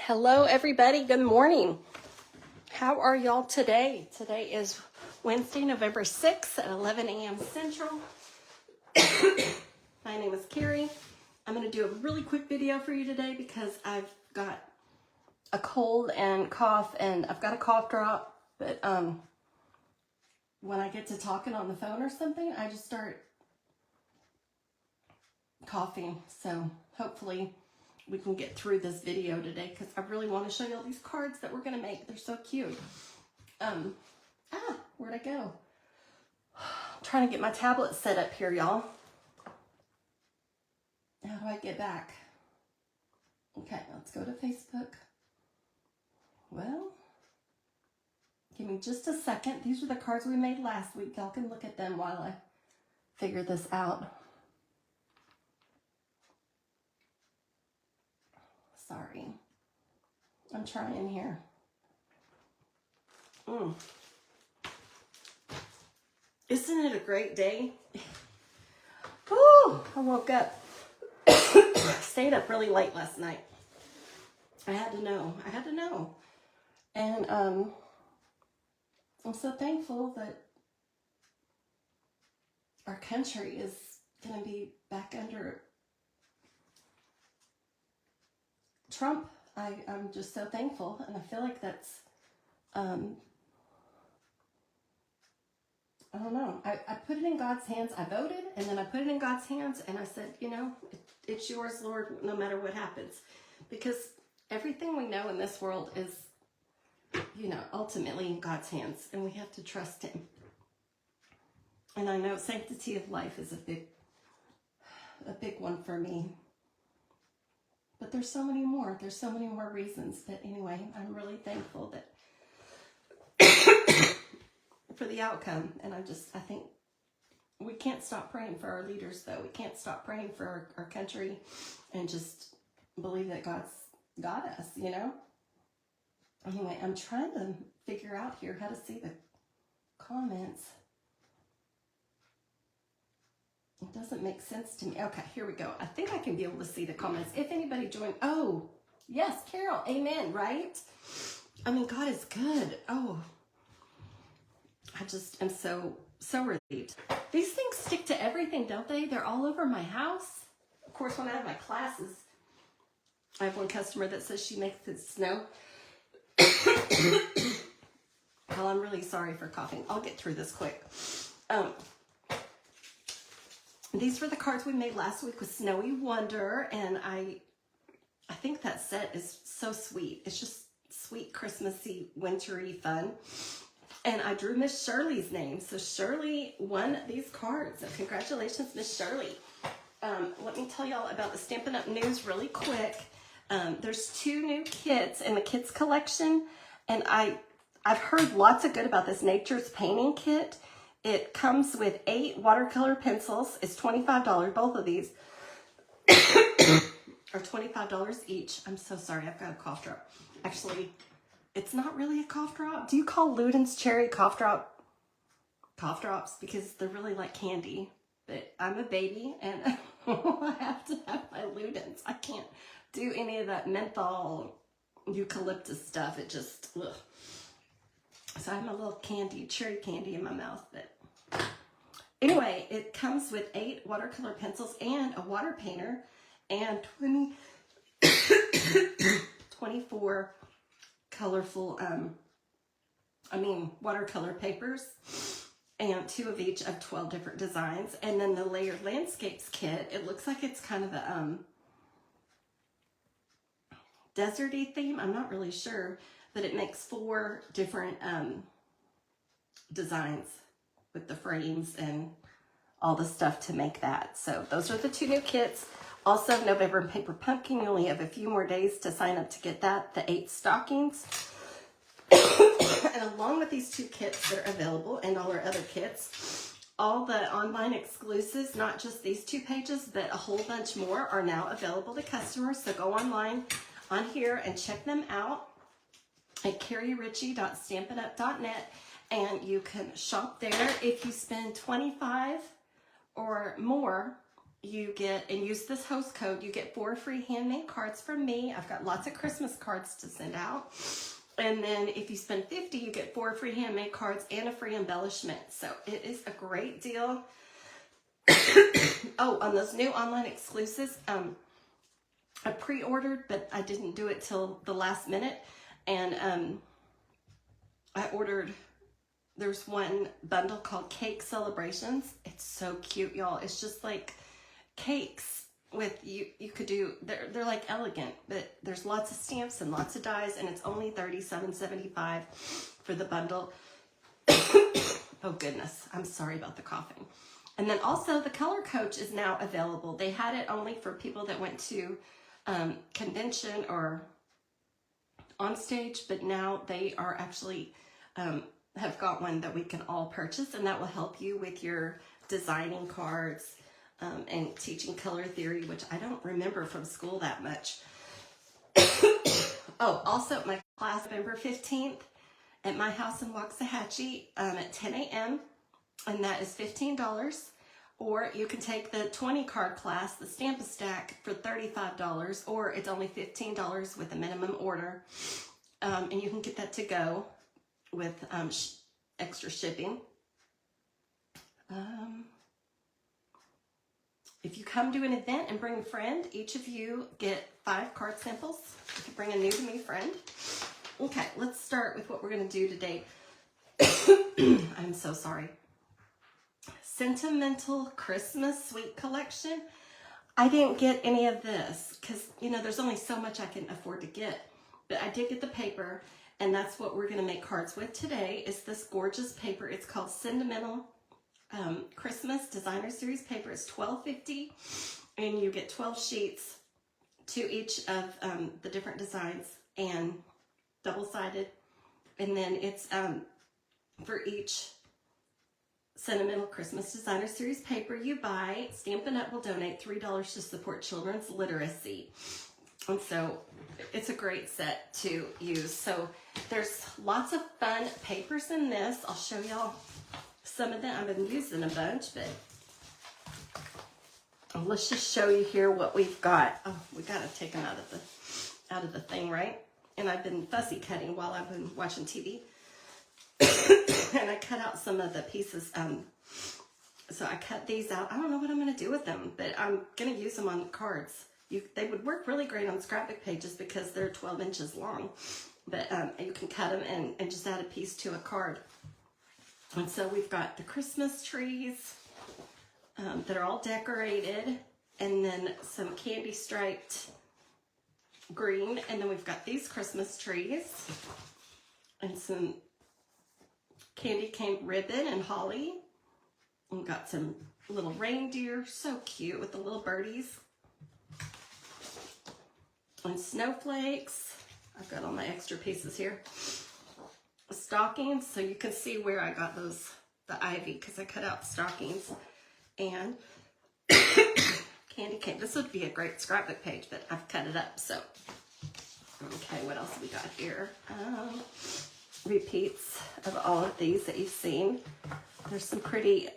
Hello, everybody. Good morning. How are y'all today? Today is Wednesday, November 6th at 11 a.m. Central. My name is Carrie. I'm going to do a really quick video for you today because I've got a cold and cough, and I've got a cough drop, but when I get to talking on the phone or something, I just start coughing. So hopefully we can get through this video today because I really want to show you all these cards that we're going to make. They're so cute. Where'd I go? I'm trying to get my tablet set up here, y'all. How do I get back? Okay, let's go to Facebook. Well, give me just a second. These are the cards we made last week. Y'all can look at them while I figure this out. Sorry. I'm trying here. Isn't it a great day? Woo! I woke up. Stayed up really late last night. I had to know. And I'm so thankful that our country is going to be back under Trump. I'm just so thankful, and I feel like that's, I don't know. I put it in God's hands. I voted, and then I put it in God's hands, and I said, you know, it's yours, Lord, no matter what happens. Because everything we know in this world is, you know, ultimately in God's hands, and we have to trust Him. And I know sanctity of life is a big one for me. But there's so many more. There's so many more reasons. But anyway, I'm really thankful that for the outcome. And I think we can't stop praying for our leaders, though. We can't stop praying for our country and just believe that God's got us, you know? Anyway, I'm trying to figure out here how to see the comments. It doesn't make sense to me. Okay, here we go. I think I can be able to see the comments. If anybody joined, oh, yes, Carol, amen, right? I mean, God is good. Oh, I just am so relieved. These things stick to everything, don't they? They're all over my house. Of course, when I have my classes, I have one customer that says she makes it snow. Well, I'm really sorry for coughing. I'll get through this quick. These were the cards we made last week with Snowy Wonder, and I think that set is so sweet. It's just sweet, Christmassy, wintry fun. And I drew Miss Shirley's name. So Shirley won these cards. So congratulations, Miss Shirley. Let me tell y'all about the Stampin' Up! News really quick. There's 2 new kits in the kids collection, and I've heard lots of good about this Nature's Painting Kit. It comes with 8 watercolor pencils. It's $25. Both of these are $25 each. I'm so sorry. I've got a cough drop. Actually, it's not really a cough drop. Do you call Luden's Cherry cough drops? Because they're really like candy. But I'm a baby, and I have to have my Luden's. I can't do any of that menthol eucalyptus stuff. It just, ugh. So I have my little candy, cherry candy in my mouth. But anyway, it comes with 8 watercolor pencils and a water painter and 24 colorful, watercolor papers, and 2 of each of 12 different designs. And then the Layered Landscapes kit, it looks like it's kind of a deserty theme. I'm not really sure. But it makes 4 different designs with the frames and all the stuff to make that. So those are the 2 new kits. Also, November and Paper Pumpkin, you only have a few more days to sign up to get that. The 8 stockings. And along with these 2 kits that are available and all our other kits, all the online exclusives, not just these 2 pages, but a whole bunch more are now available to customers. So go online on here and check them out at carrieritchie.stampinup.net, and you can shop there. If you spend $25 or more you get, and use this host code, you get 4 free handmade cards from me. I've got lots of Christmas cards to send out. And then if you spend $50, you get 4 free handmade cards and a free embellishment. So it is a great deal. Oh, on those new online exclusives, I pre-ordered, but I didn't do it till the last minute. And I ordered, there's one bundle called Cake Celebrations. It's so cute, y'all. It's just like cakes with, you could do, they're like elegant, but there's lots of stamps and lots of dies, and it's only $37.75 for the bundle. Oh goodness, I'm sorry about the coughing. And then also the color coach is now available. They had it only for people that went to convention or on stage, but now they are actually have got one that we can all purchase, and that will help you with your designing cards and teaching color theory, which I don't remember from school that much. Oh, also my class November 15th at my house in Waxahachie at 10 a.m. and that is $15. Or you can take the 20 card class, the Stamp a Stack, for $35, or it's only $15 with a minimum order. And you can get that to go with extra shipping. If you come to an event and bring a friend, each of you get 5 card samples. You can bring a new to me friend. Okay, let's start with what we're going to do today. I'm so sorry. Sentimental Christmas Sweet Collection. I didn't get any of this because, you know, there's only so much I can afford to get. But I did get the paper, and that's what we're going to make cards with today, is this gorgeous paper. It's called Sentimental Christmas Designer Series paper. It's $12.50, and you get 12 sheets to each of the different designs, and double-sided. And then it's for each Sentimental Christmas Designer Series paper you buy, Stampin' Up! Will donate $3 to support children's literacy. And so it's a great set to use. So there's lots of fun papers in this. I'll show y'all some of them. I've been using a bunch, but let's just show you here what we've got. Oh, we got to take them out of the thing, right? And I've been fussy cutting while I've been watching TV. And I cut out some of the pieces. So I cut these out. I don't know what I'm going to do with them, but I'm going to use them on cards. They would work really great on scrapbook pages because they're 12 inches long. But you can cut them and just add a piece to a card. And so we've got the Christmas trees that are all decorated. And then some candy striped green. And then we've got these Christmas trees. And some candy cane ribbon and holly. We've got some little reindeer, so cute, with the little birdies. And snowflakes. I've got all my extra pieces here. Stockings, so you can see where I got those, the ivy, because I cut out stockings. And candy cane. This would be a great scrapbook page, but I've cut it up, so. Okay, what else we got here? Repeats of all of these that you've seen. There's some pretty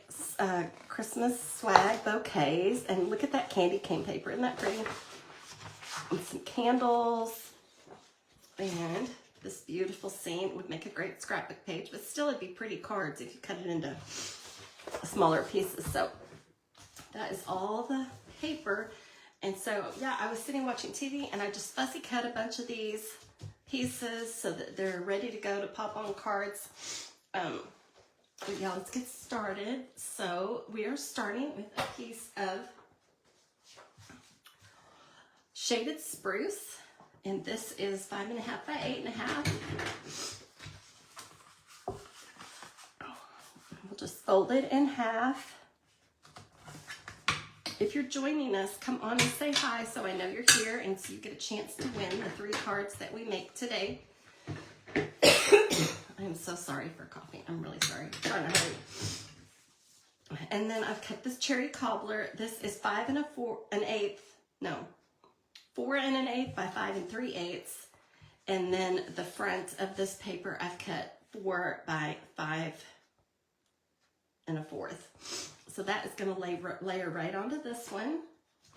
Christmas swag bouquets, and look at that candy cane paper. Isn't that pretty? And some candles, and this beautiful scene would make a great scrapbook page, but still it'd be pretty cards if you cut it into smaller pieces. So that is all the paper. And so, yeah, I was sitting watching TV, and I just fussy cut a bunch of these pieces so that they're ready to go to pop on cards. But yeah, let's get started. So we are starting with a piece of shaded spruce, and this is 5.5 by 8.5. We'll just fold it in half. If you're joining us, come on and say hi so I know you're here, and so you get a chance to win the 3 cards that we make today. I'm so sorry for coughing. I'm really sorry. I'm trying to hurry. And then I've cut this cherry cobbler. This is 4 1/8 by 5 3/8. And then the front of this paper I've cut 4 by 5 1/4. So that is going to layer right onto this one.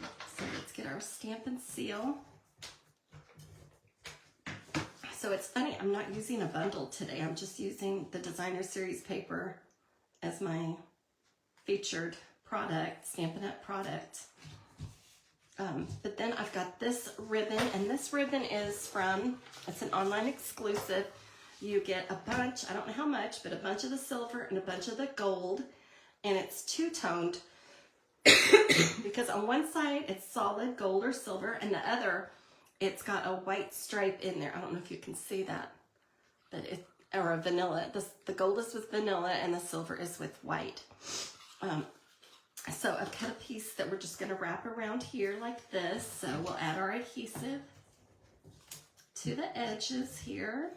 So let's get our stamp and seal. So it's funny, I'm not using a bundle today. I'm just using the Designer Series paper as my featured product, Stampin' Up! Product. But then I've got this ribbon, and this ribbon is from, it's an online exclusive. You get a bunch, I don't know how much, but a bunch of the silver and a bunch of the gold, and it's two-toned because on one side it's solid gold or silver, and the other it's got a white stripe in there. I don't know if you can see that, but or a vanilla. The gold is with vanilla and the silver is with white. So I've cut a piece that we're just going to wrap around here like this. So we'll add our adhesive to the edges here.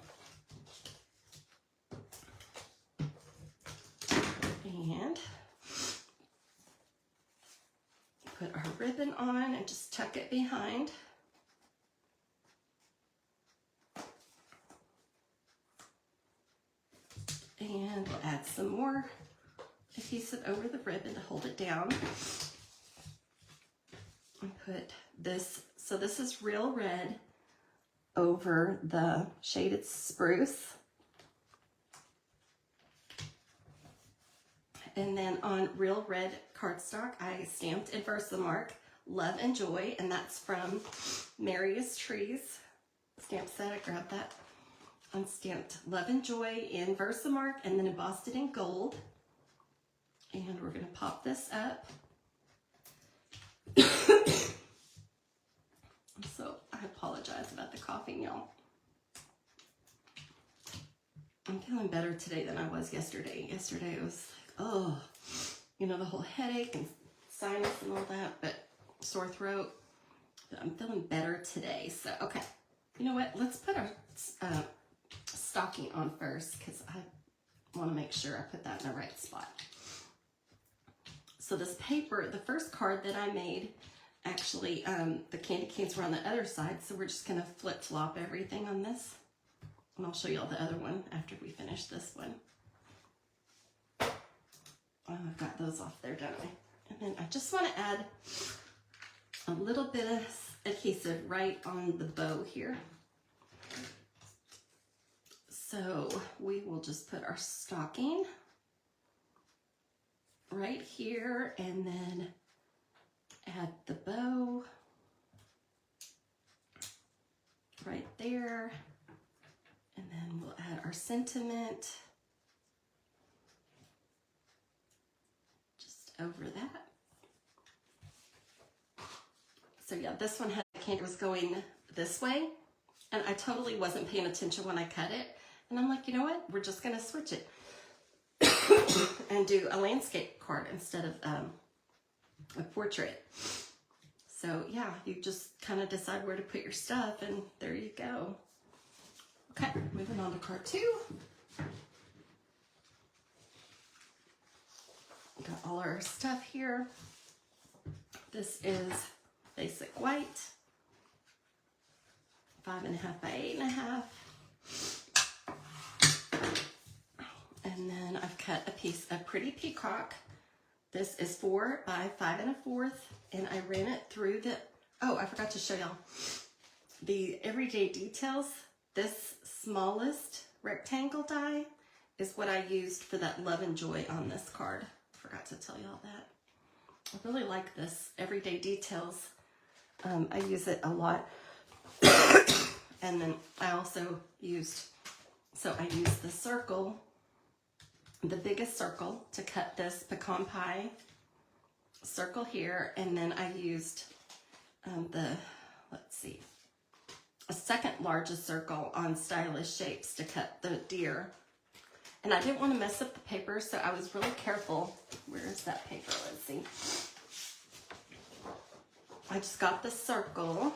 And put our ribbon on and just tuck it behind. And we'll add some more adhesive over the ribbon to hold it down. And put this, so this is Real Red over the shaded spruce. And then on Real Red cardstock, I stamped in Versamark Love and Joy, and that's from Marius Trees stamp set. I grabbed that. Unstamped Love and Joy in Versamark and then embossed it in gold. And we're going to pop this up. So I apologize about the coughing, y'all. I'm feeling better today than I was yesterday. Yesterday it was like, oh, you know, the whole headache and sinus and all that, but sore throat. But I'm feeling better today. So, okay. You know what? Let's put our stocking on first because I want to make sure I put that in the right spot. So this paper, the first card that I made, actually the candy canes were on the other side, so we're just going to flip-flop everything on this. And I'll show you all the other one after we finish this one. Oh, I've got those off there, don't I? And then I just want to add a little bit of adhesive right on the bow here. So we will just put our stocking right here and then add the bow right there. And then we'll add our sentiment just over that. So yeah, this one had the candy was going this way, and I totally wasn't paying attention when I cut it. And I'm like, you know what? We're just gonna switch it and do a landscape card instead of a portrait. So yeah, you just kind of decide where to put your stuff, and there you go. Okay, moving on to card 2. Got all our stuff here. This is basic white, 5.5 by 8.5. And then I've cut a piece of Pretty Peacock. This is 4 by 5 1/4, and I ran it through the, oh, I forgot to show y'all the Everyday Details. This smallest rectangle die is what I used for that Love and Joy on this card. Forgot to tell y'all that. I really like this Everyday Details. I use it a lot. And then I also used, so I used the circle, the biggest circle, to cut this pecan pie circle here. And then I used let's see, a second largest circle on Stylish Shapes to cut the deer. And I didn't want to mess up the paper, so I was really careful. Where is that paper? Let's see. I just got the circle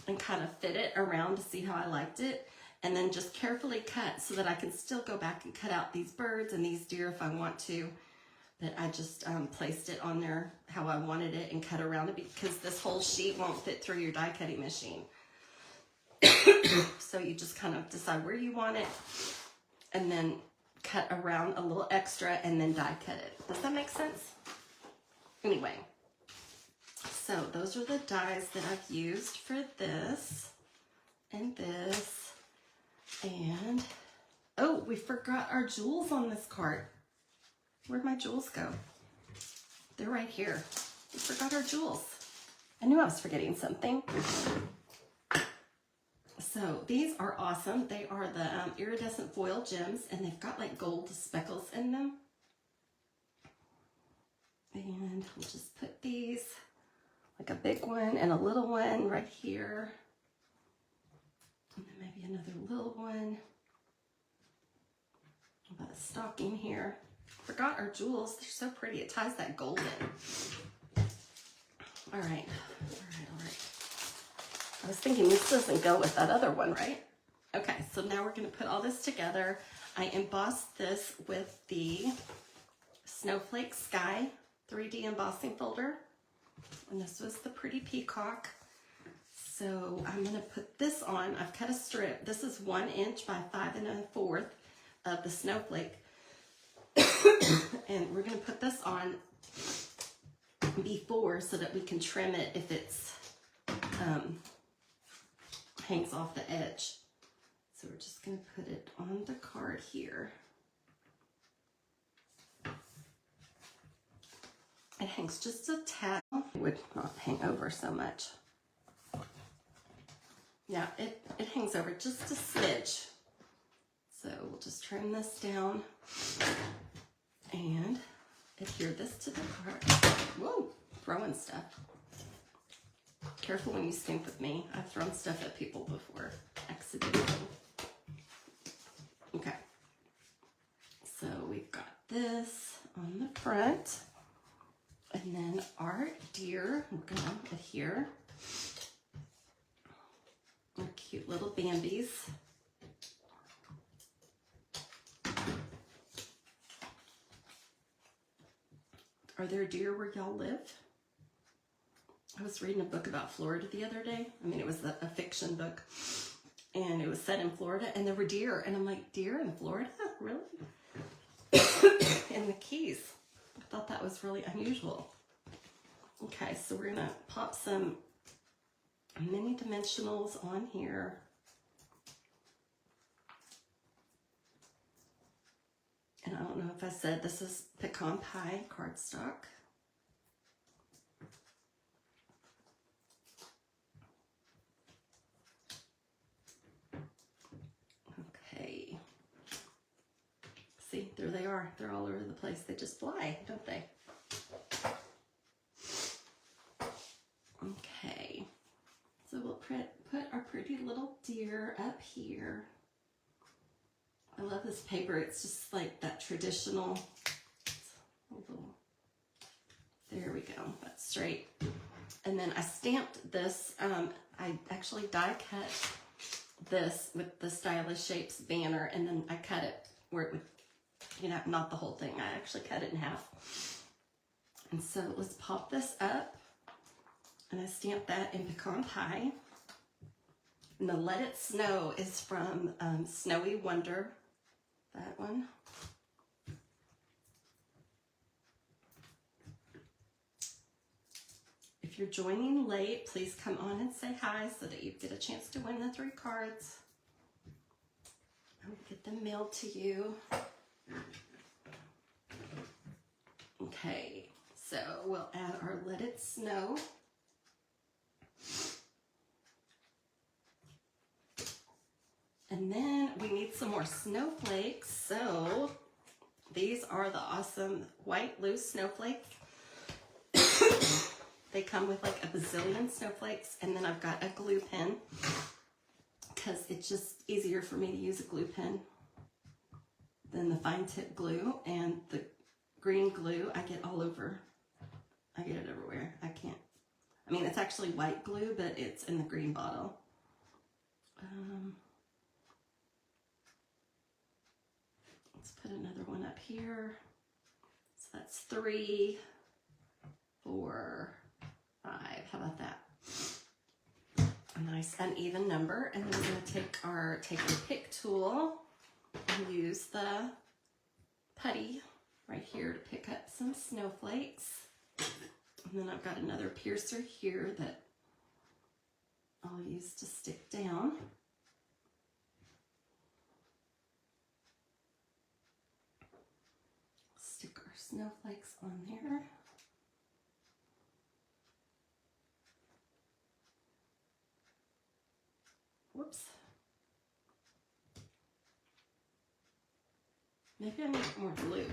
and kind of fit it around to see how I liked it, and then just carefully cut so that I can still go back and cut out these birds and these deer if I want to. But I just placed it on there how I wanted it and cut around it, because this whole sheet won't fit through your die cutting machine. So you just kind of decide where you want it and then cut around a little extra and then die cut it. Does that make sense? Anyway, so those are the dies that I've used for this and this. And, oh, we forgot our jewels on this card. Where'd my jewels go? They're right here. We forgot our jewels. I knew I was forgetting something. So these are awesome. They are the iridescent foil gems, and they've got like gold speckles in them. And we'll just put these, like a big one and a little one right here. And then maybe another little one. About a stocking here. Forgot our jewels. They're so pretty. It ties that gold in. All right. I was thinking this doesn't go with that other one, right? Okay, so now we're going to put all this together. I embossed this with the Snowflake Sky 3D embossing folder. And this was the pretty peacock. So I'm going to put this on. I've cut a strip. This is 1 inch by 5 1/4 of the snowflake. And we're going to put this on before so that we can trim it if it's hangs off the edge. So we're just going to put it on the card here. It hangs just a tad. It would not hang over so much. Yeah, it hangs over just a smidge. So we'll just trim this down and adhere this to the card. Whoa, throwing stuff. Careful when you stamp with me. I've thrown stuff at people before, accidentally. Okay. So we've got this on the front. And then our deer, we're gonna adhere. Our cute little Bambis. Are there deer where y'all live? I was reading a book about Florida the other day. I mean, it was a fiction book. And it was set in Florida, and there were deer. And I'm like, deer in Florida? Really? In the Keys. I thought that was really unusual. Okay, so we're gonna pop some mini dimensionals on here. And I don't know if I said this is pecan pie cardstock. Okay. See, there they are. They're all over the place. They just fly, don't they? Okay. So we'll put our pretty little deer up here. I love this paper. It's just like that traditional. There we go. That's straight. And then I stamped this. I actually die cut this with the Stylish Shapes banner, and then I cut it where it would, you know, not the whole thing. I actually cut it in half. And so let's pop this up. And I stamped that in pecan pie. And the Let It Snow is from Snowy Wonder. That one. If you're joining late, please come on and say hi so that you get a chance to win the 3 cards. I'll get them mailed to you. Okay, so we'll add our Let It Snow. And then we need some more snowflakes. So these are the awesome white loose snowflakes. They come with like a bazillion snowflakes. And then I've got a glue pen because it's just easier for me to use a glue pen than the fine tip glue. And the green glue I get all over. I get it everywhere. I mean, it's actually white glue, but it's in the green bottle. Let's put another one up here. So that's 3, 4, 5. How about that? A nice uneven number. And then we're going to take our pick tool and use the putty right here to pick up some snowflakes. And then I've got another piercer here that I'll use to stick down. Stick our snowflakes on there. Whoops. Maybe I need more glue.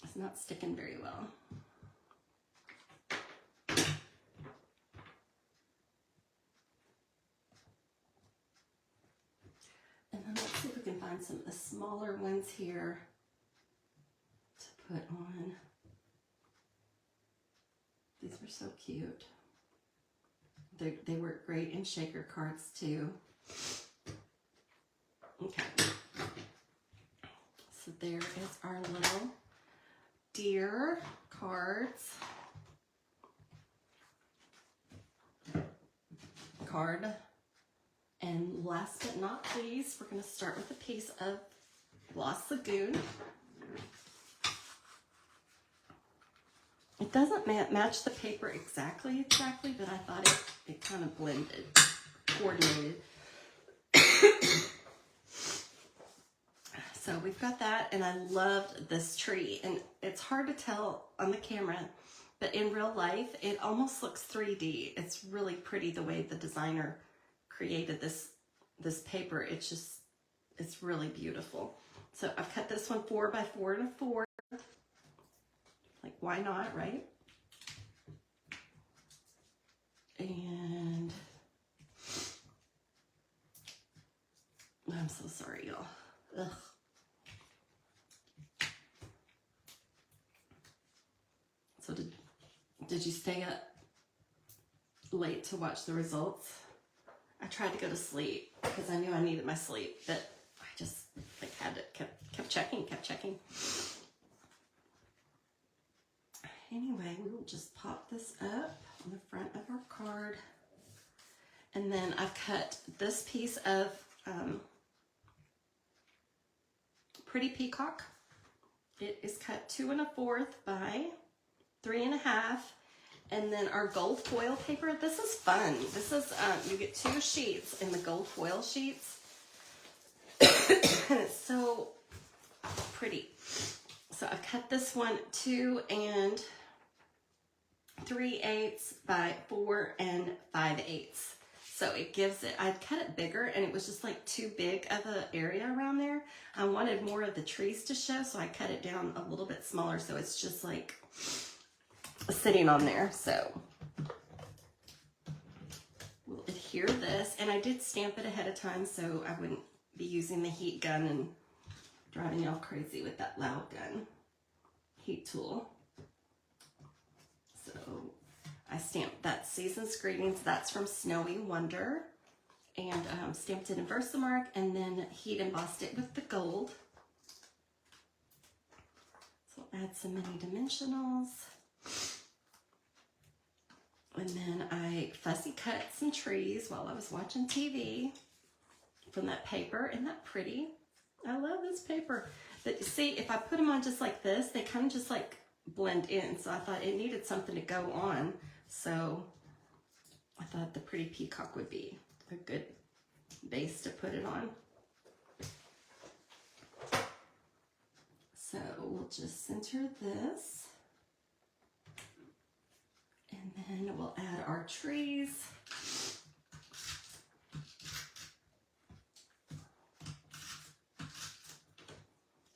It's not sticking very well. And then let's see if we can find some of the smaller ones here to put on. These are so cute. They work great in shaker cards too. Okay. So there is our little deer cards. Card. And last but not least, we're going to start with a piece of Gloss Lagoon. It doesn't match the paper exactly, but I thought it kind of blended, coordinated. So we've got that, and I loved this tree. And it's hard to tell on the camera, but in real life, it almost looks 3D. It's really pretty the way the designer created this paper. It's really beautiful. So I've cut this one 4 by 4 and a 4. Like, why not, right? And I'm so sorry, y'all. Ugh. So did you stay up late to watch the results? I tried to go to sleep because I knew I needed my sleep, but I just like kept checking. Anyway, we will just pop this up on the front of our card. And then I've cut this piece of Pretty Peacock. It is cut 2 1/4 by 3 1/2. And then our gold foil paper. This is fun. This is, you get 2 sheets in the gold foil sheets. And it's so pretty. So I've cut this one 2 3/8 by 4 5/8. So it gives it, I'd cut it bigger and it was just like too big of an area around there. I wanted more of the trees to show, so I cut it down a little bit smaller so it's just like sitting on there. So we'll adhere this, and I did stamp it ahead of time so I wouldn't be using the heat gun and driving y'all crazy with that loud gun heat tool. So I stamped that Season's Greetings. That's from Snowy Wonder, and stamped it in Versamark, and then heat embossed it with the gold. So I'll add some mini dimensionals. And then I fussy cut some trees while I was watching TV from that paper. Isn't that pretty? I love this paper. But you see, if I put them on just like this, they kind of just like blend in. So I thought it needed something to go on. So I thought the Pretty Peacock would be a good base to put it on. So we'll just center this. And then we'll add our trees.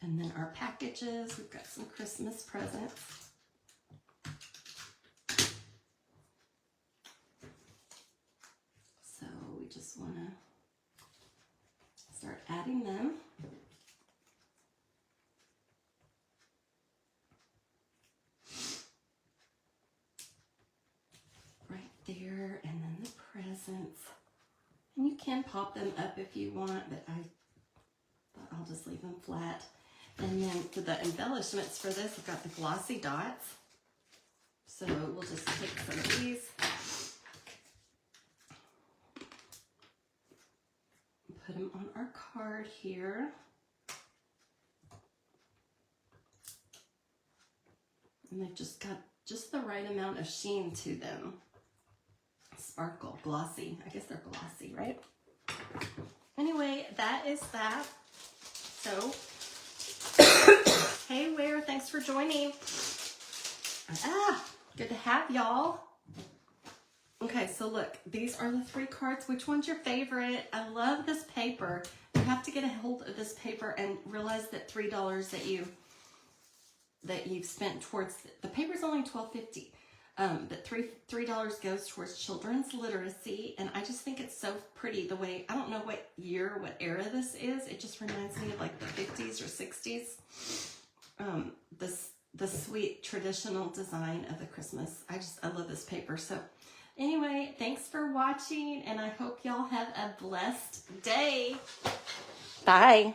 And then our packages. We've got some Christmas presents. So we just want to start adding them. There, and then the presents. And you can pop them up if you want, but I'll just leave them flat. And then for the embellishments for this, I've got the glossy dots. So we'll just take some of these. Put them on our card here. And they've just got just the right amount of sheen to them. Sparkle, glossy. I guess they're glossy, right? Anyway, that is that. So, hey, Ware, thanks for joining. Good to have y'all. Okay, so look, these are the 3 cards. Which one's your favorite? I love this paper. You have to get a hold of this paper and realize that $3 that you've spent towards the paper's only $12.50. But $3 goes towards children's literacy, and I just think it's so pretty the way, I don't know what year, what era this is. It just reminds me of like the 50s or 60s. The sweet traditional design of the Christmas. I love this paper. So anyway, thanks for watching, and I hope y'all have a blessed day. Bye.